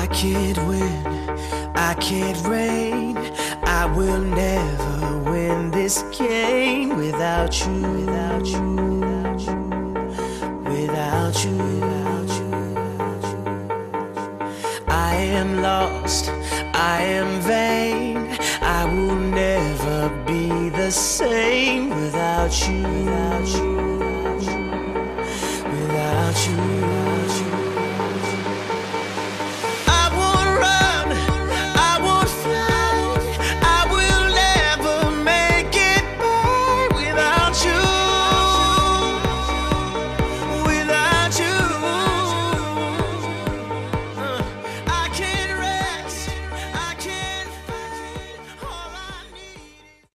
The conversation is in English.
can't win, I can't reign. I will never win this game without you, without you, without you, without you, without you. I am lost, I am vain. I will never be the same without you, without you.